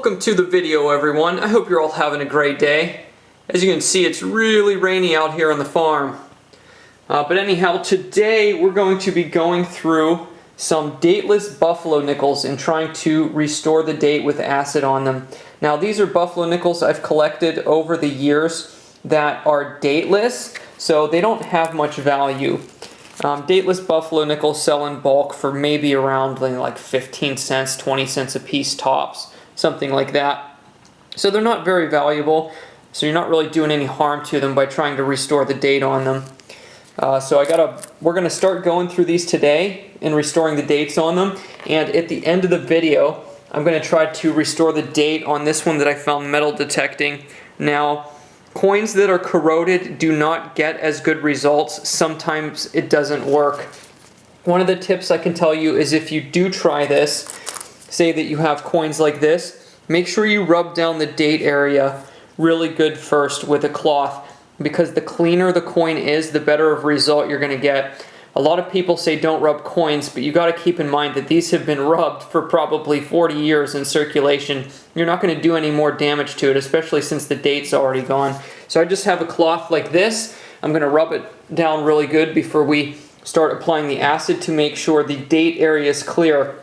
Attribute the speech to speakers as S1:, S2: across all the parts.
S1: Welcome to the video, everyone. I hope you're all having a great day. As you can see, it's really rainy out here on the farm. But anyhow, today we're going to be going through some dateless buffalo nickels and trying to restore the date with acid on them. Now, these are buffalo nickels I've collected over the years that are dateless, so they don't have much value. Dateless buffalo nickels sell in bulk for maybe around like 15 cents, 20 cents a piece tops, something like that. So they're not very valuable, so you're not really doing any harm to them by trying to restore the date on them. We're gonna start going through these today and restoring the dates on them, and at the end of the video I'm gonna try to restore the date on this one that I found metal detecting. Now, coins that are corroded do not get as good results. Sometimes it doesn't work. One of the tips I can tell you is if you do try this, say that you have coins like this, make sure you rub down the date area really good first with a cloth, because the cleaner the coin is, the better of result you're going to get. A lot of people say don't rub coins, but you got to keep in mind that these have been rubbed for probably 40 years in circulation. You're not going to do any more damage to it, especially since the date's already gone. So I just have a cloth like this. I'm going to rub it down really good before we start applying the acid to make sure the date area is clear.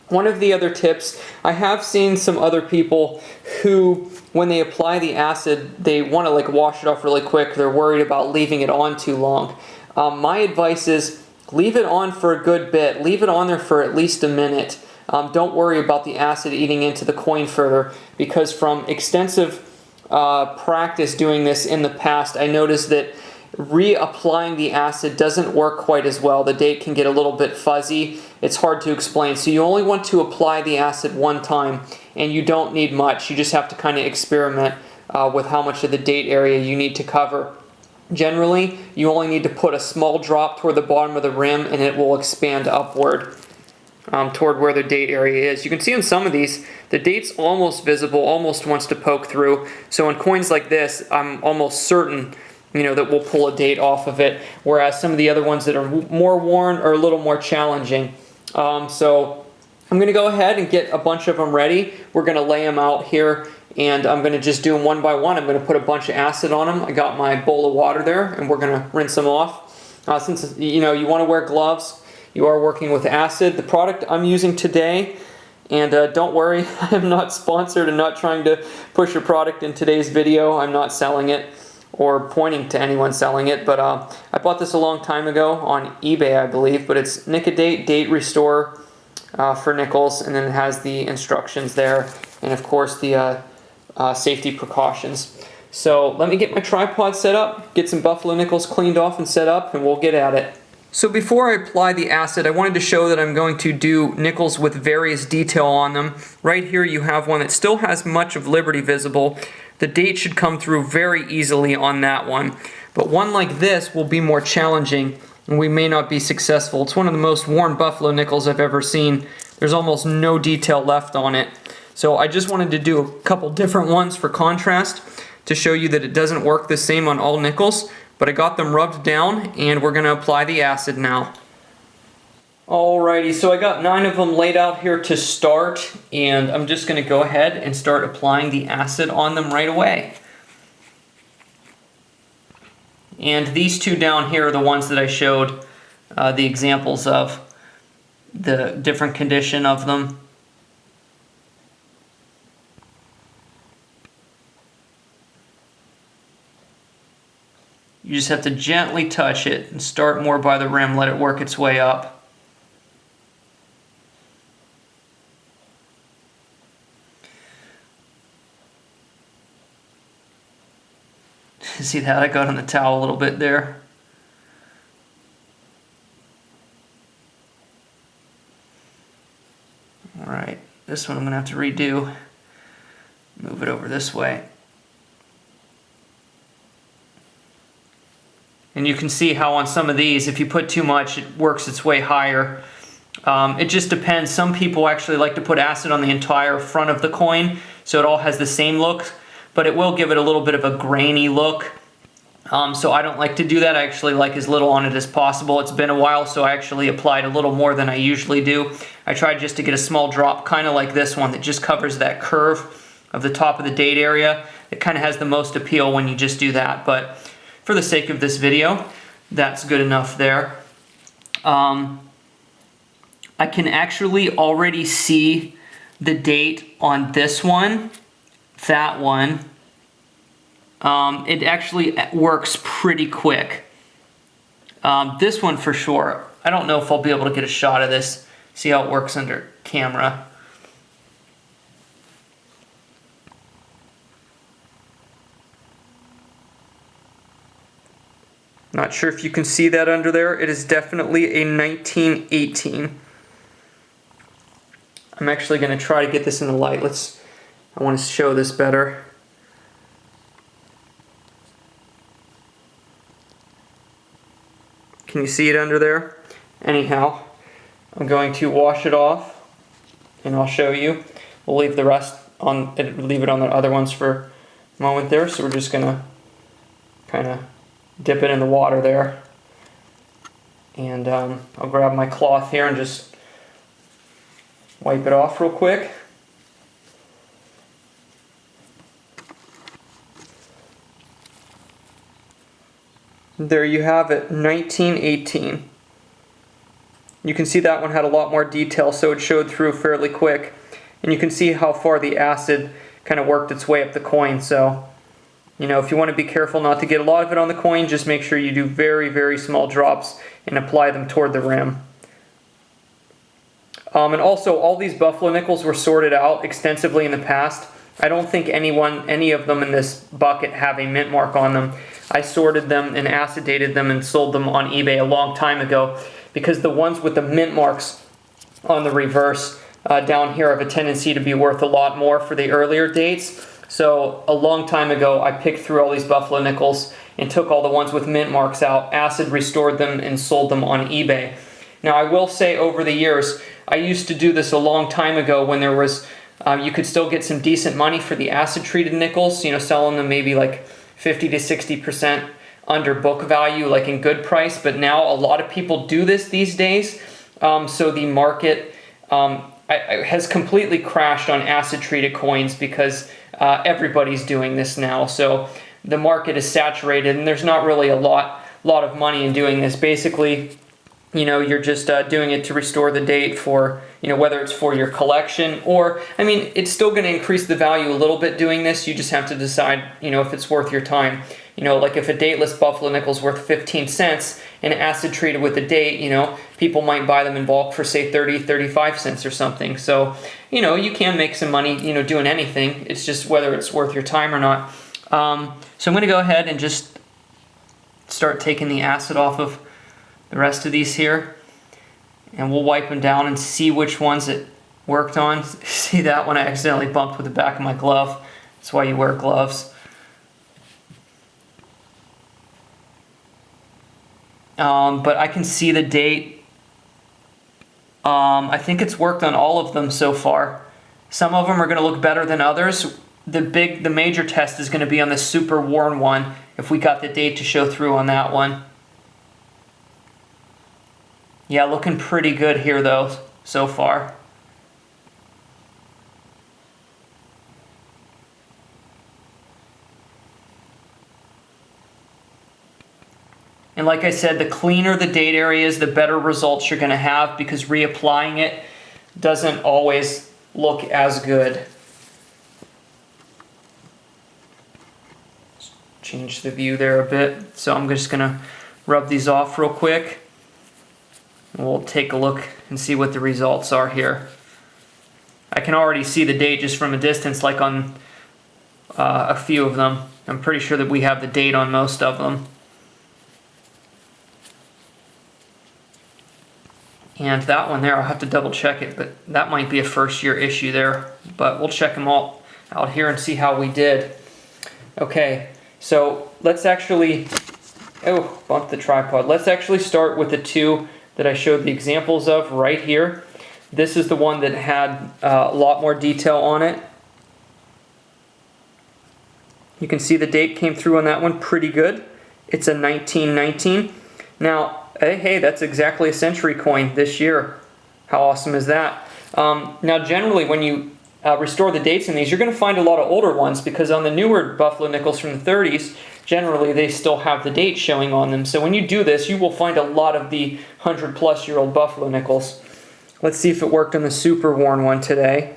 S1: One of the other tips, I have seen some other people who, when they apply the acid, they want to like wash it off really quick. They're worried about leaving it on too long. My advice is leave it on for a good bit. Leave it on there for at least a minute. Don't worry about the acid eating into the coin further, because from extensive practice doing this in the past, I noticed that reapplying the acid doesn't work quite as well. The date can get a little bit fuzzy. It's hard to explain. So you only want to apply the acid one time, and you don't need much. You just have to kind of experiment with how much of the date area you need to cover. Generally, you only need to put a small drop toward the bottom of the rim, and it will expand upward toward where the date area is. You can see in some of these, the date's almost visible, almost wants to poke through. So in coins like this, I'm almost certain that we'll pull a date off of it, whereas some of the other ones that are more worn are a little more challenging. So I'm going to go ahead and get a bunch of them ready. We're going to lay them out here, and I'm going to just do them one by one. I'm going to put a bunch of acid on them. I got my bowl of water there, and we're going to rinse them off. Since you want to wear gloves, you are working with acid. The product I'm using today, and don't worry, I'm not sponsored and not trying to push a product in today's video. I'm not selling it or pointing to anyone selling it, but I bought this a long time ago on eBay, I believe, but it's Nicodate Date Restore for nickels, and then it has the instructions there, and of course the safety precautions. So let me get my tripod set up, get some buffalo nickels cleaned off and set up, and we'll get at it. So before I apply the acid, I wanted to show that I'm going to do nickels with various detail on them. Right here you have one that still has much of Liberty visible. The date should come through very easily on that one. But one like this will be more challenging, and we may not be successful. It's one of the most worn buffalo nickels I've ever seen. There's almost no detail left on it. So I just wanted to do a couple different ones for contrast to show you that it doesn't work the same on all nickels. But I got them rubbed down, and we're going to apply the acid now. Alrighty, so I got 9 of them laid out here to start, and I'm just going to go ahead and start applying the acid on them right away. And these two down here are the ones that I showed the examples of, the different condition of them. You just have to gently touch it and start more by the rim, let it work its way up. See that? I got on the towel a little bit there. Alright, this one I'm going to have to redo. Move it over this way. And you can see how on some of these, if you put too much, it works its way higher. It just depends. Some people actually like to put acid on the entire front of the coin, so it all has the same look, but it will give it a little bit of a grainy look. So I don't like to do that. I actually like as little on it as possible. It's been a while, so I actually applied a little more than I usually do. I tried just to get a small drop, kind of like this one, that just covers that curve of the top of the date area. It kind of has the most appeal when you just do that, but for the sake of this video, that's good enough there. I can actually already see the date on this one, that one. It actually works pretty quick. This one for sure. I don't know if I'll be able to get a shot of this, see how it works under camera. Not sure if you can see that under there. It is definitely a 1918. I'm actually going to try to get this in the light. I want to show this better. Can you see it under there? Anyhow, I'm going to wash it off and I'll show you. We'll leave the rest on, leave it on the other ones for a moment there. So we're just going to kind of dip it in the water there. And I'll grab my cloth here and just wipe it off real quick. There you have it, 1918. You can see that one had a lot more detail, so it showed through fairly quick. And you can see how far the acid kind of worked its way up the coin. So, you know, if you want to be careful not to get a lot of it on the coin, just make sure you do very, very small drops and apply them toward the rim. And also, all these buffalo nickels were sorted out extensively in the past. I don't think any of them in this bucket have a mint mark on them. I sorted them and acid dated them and sold them on eBay a long time ago because the ones with the mint marks on the reverse down here have a tendency to be worth a lot more for the earlier dates. So a long time ago, I picked through all these buffalo nickels and took all the ones with mint marks out, acid restored them, and sold them on eBay. Now, I will say over the years, I used to do this a long time ago when there was, you could still get some decent money for the acid-treated nickels, you know, selling them maybe like 50 to 60% under book value, like in good price. But now a lot of people do this these days. So the market has completely crashed on acid-treated coins because everybody's doing this now. So the market is saturated and there's not really a lot of money in doing this. Basically, you know, you're just doing it to restore the date for, you know, whether it's for your collection or, I mean, it's still going to increase the value a little bit doing this. You just have to decide, you know, if it's worth your time. You know, like if a dateless buffalo nickel is worth 15 cents and acid treated with a date, you know, people might buy them in bulk for say 30, 35 cents or something. So, you know, you can make some money, you know, doing anything. It's just whether it's worth your time or not. So I'm going to go ahead and just start taking the acid off of the rest of these here, and we'll wipe them down and see which ones it worked on. See that one I accidentally bumped with the back of my glove. That's why you wear gloves. But I can see the date. I think it's worked on all of them so far. Some of them are going to look better than others. The major test is going to be on the super worn one, if we got the date to show through on that one. Yeah, looking pretty good here though, so far. And like I said, the cleaner the date areas, the better results you're going to have, because reapplying it doesn't always look as good. Change the view there a bit. So I'm just going to rub these off real quick. We'll take a look and see what the results are here. I can already see the date just from a distance, like on a few of them. I'm pretty sure that we have the date on most of them. And that one there, I'll have to double check it, but that might be a first year issue there. But we'll check them all out here and see how we did. Okay, so let's actually, oh, bumped the tripod. Let's actually start with the two that I showed the examples of right here. This is the one that had a lot more detail on it. You can see the date came through on that one pretty good. It's a 1919. Now, hey, that's exactly a century coin this year. How awesome is that? Now, generally, when you restore the dates in these, you're going to find a lot of older ones, because on the newer buffalo nickels from the 30s, generally they still have the date showing on them. So when you do this, you will find a lot of the 100-plus-year-old buffalo nickels. Let's see if it worked on the super worn one today.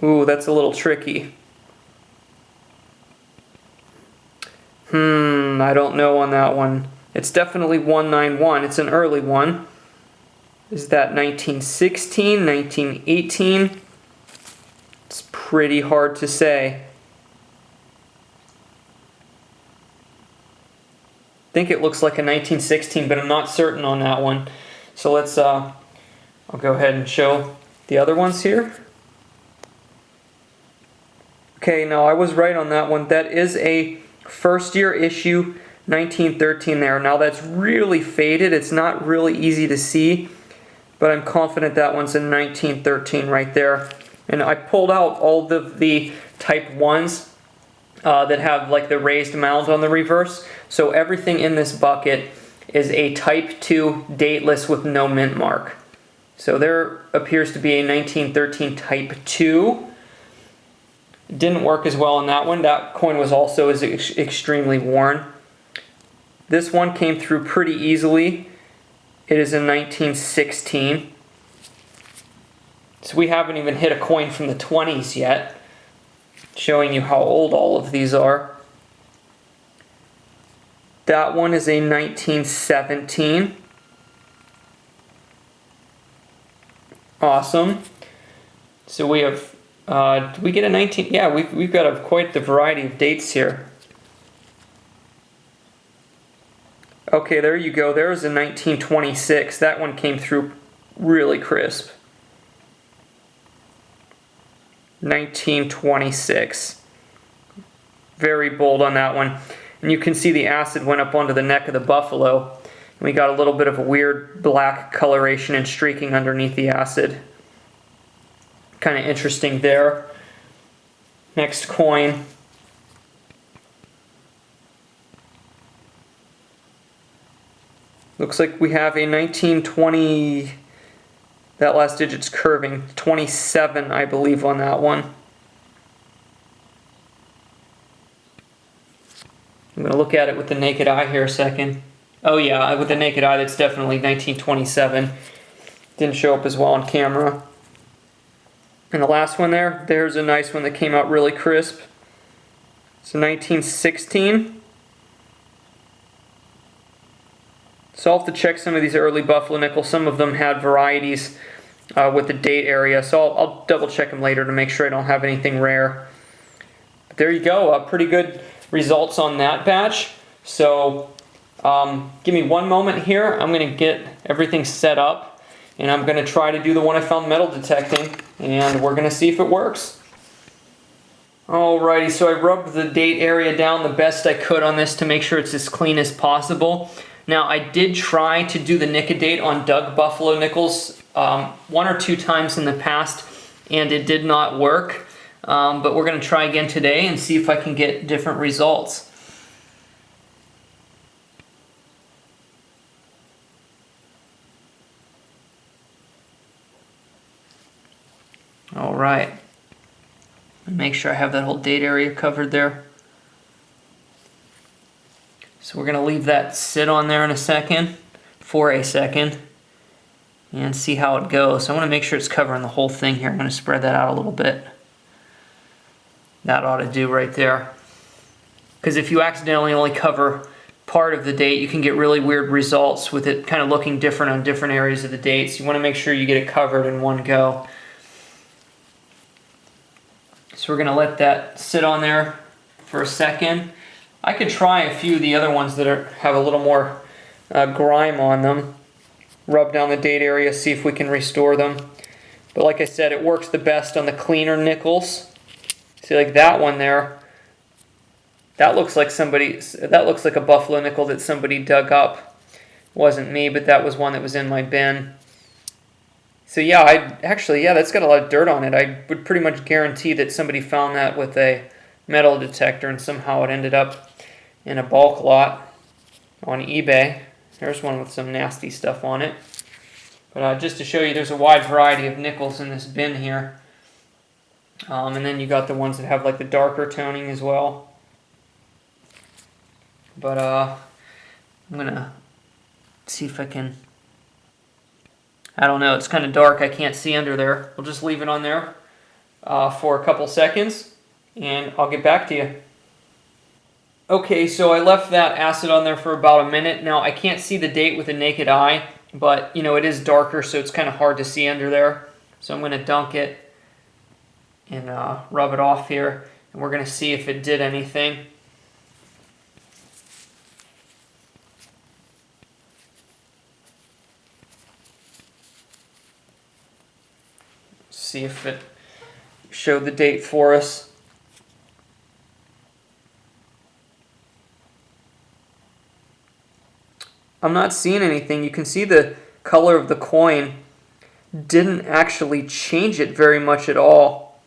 S1: Ooh, that's a little tricky. I don't know on that one. It's definitely 191. It's an early one. Is that 1916, 1918? It's pretty hard to say. I think it looks like a 1916, but I'm not certain on that one. So let's, I'll go ahead and show the other ones here. Okay, no, I was right on that one. That is a first year issue, 1913 there. Now that's really faded. It's not really easy to see, but I'm confident that one's in 1913 right there. And I pulled out all of the type 1s that have like the raised mound on the reverse. So everything in this bucket is a type 2 dateless with no mint mark. So there appears to be a 1913 type 2. Didn't work as well on that one. That coin was also extremely worn. This one came through pretty easily. It is in 1916. So we haven't even hit a coin from the 20s yet, showing you how old all of these are. That one is a 1917. Awesome. So we have, did we get a 19? Yeah, we've got quite the variety of dates here. Okay, there you go. There's a 1926. That one came through really crisp. 1926. Very bold on that one. And you can see the acid went up onto the neck of the buffalo. And we got a little bit of a weird black coloration and streaking underneath the acid. Kind of interesting there. Next coin. Looks like we have a 1920, that last digit's curving, 27 I believe on that one. I'm going to look at it with the naked eye here a second. Oh yeah, with the naked eye that's definitely 1927. Didn't show up as well on camera. And the last one there's a nice one that came out really crisp. It's a 1916. So I'll have to check some of these early buffalo nickels. Some of them had varieties with the date area, so I'll double check them later to make sure I don't have anything rare. But there you go, pretty good results on that batch. So give me one moment here. I'm going to get everything set up, and I'm going to try to do the one I found metal detecting, and we're going to see if it works. Alrighty, so I rubbed the date area down the best I could on this to make sure it's as clean as possible. Now, I did try to do the Nicodate on dug buffalo nickels 1 or 2 times in the past, and it did not work. But we're going to try again today and see if I can get different results. All right. Make sure I have that whole date area covered there. So we're going to leave that sit on there for a second, and see how it goes. So I want to make sure it's covering the whole thing here. I'm going to spread that out a little bit. That ought to do right there. Because if you accidentally only cover part of the date, you can get really weird results with it kind of looking different on different areas of the date. So you want to make sure you get it covered in one go. So we're going to let that sit on there for a second. I could try a few of the other ones that have a little more grime on them. Rub down the date area, see if we can restore them. But like I said, it works the best on the cleaner nickels. See, like that one there, that looks like a buffalo nickel that somebody dug up. It wasn't me, but that was one that was in my bin. So yeah, that's got a lot of dirt on it. I would pretty much guarantee that somebody found that with a metal detector and somehow it ended up in a bulk lot on eBay. There's one with some nasty stuff on it. But just to show you, there's a wide variety of nickels in this bin here. And then you got the ones that have like the darker toning as well. But I'm gonna see if I can, I don't know, it's kind of dark, I can't see under there. We'll just leave it on there for a couple seconds and I'll get back to you. Okay, so I left that acid on there for about a minute. Now I can't see the date with the naked eye, but you know, it is darker, so it's kind of hard to see under there. So I'm gonna dunk it and rub it off here, and we're gonna see if it did anything. See if it showed the date for us. I'm not seeing anything. You can see the color of the coin didn't actually change it very much at all.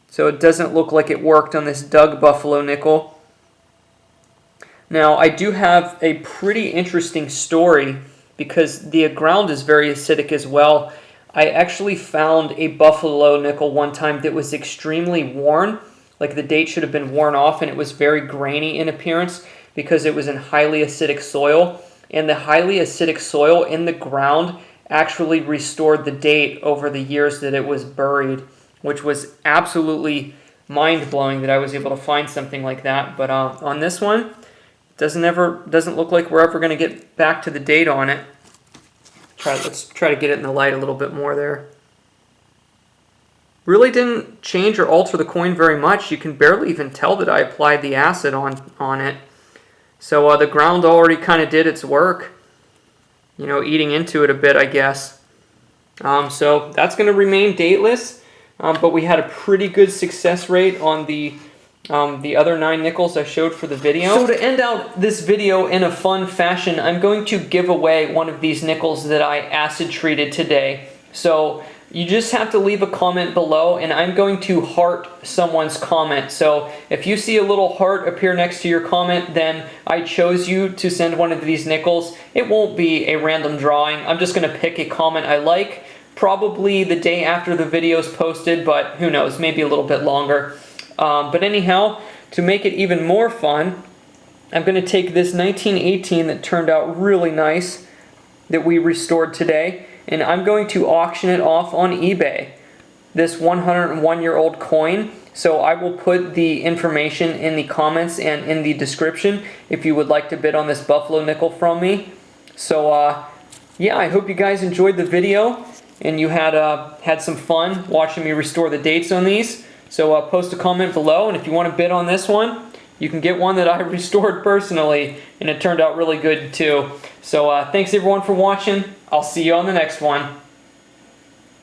S1: So it doesn't look like it worked on this Doug Buffalo nickel. Now I do have a pretty interesting story because the ground is very acidic as well. I actually found a Buffalo nickel one time that was extremely worn, like the date should have been worn off, and it was very grainy in appearance because it was in highly acidic soil. And the highly acidic soil in the ground actually restored the date over the years that it was buried, which was absolutely mind-blowing that I was able to find something like that. But on this one, doesn't look like we're ever going to get back to the date on it. Let's try to get it in the light a little bit more there. Really didn't change or alter the coin very much. You can barely even tell that I applied the acid on it. So the ground already kind of did its work. You know, eating into it a bit, I guess. So that's going to remain dateless. But we had a pretty good success rate on the other 9 nickels I showed for the video. So to end out this video in a fun fashion, I'm going to give away one of these nickels that I acid treated today. So you just have to leave a comment below and I'm going to heart someone's comment. So if you see a little heart appear next to your comment, then I chose you to send one of these nickels. It won't be a random drawing. I'm just going to pick a comment I like, probably the day after the video is posted, but who knows, maybe a little bit longer. But anyhow, to make it even more fun, I'm going to take this 1918 that turned out really nice that we restored today, and I'm going to auction it off on eBay, this 101-year-old coin. So I will put the information in the comments and in the description if you would like to bid on this Buffalo nickel from me. So yeah, I hope you guys enjoyed the video and you had some fun watching me restore the dates on these. So post a comment below, and if you want to bid on this one, you can get one that I restored personally, and it turned out really good too. So thanks everyone for watching. I'll see you on the next one.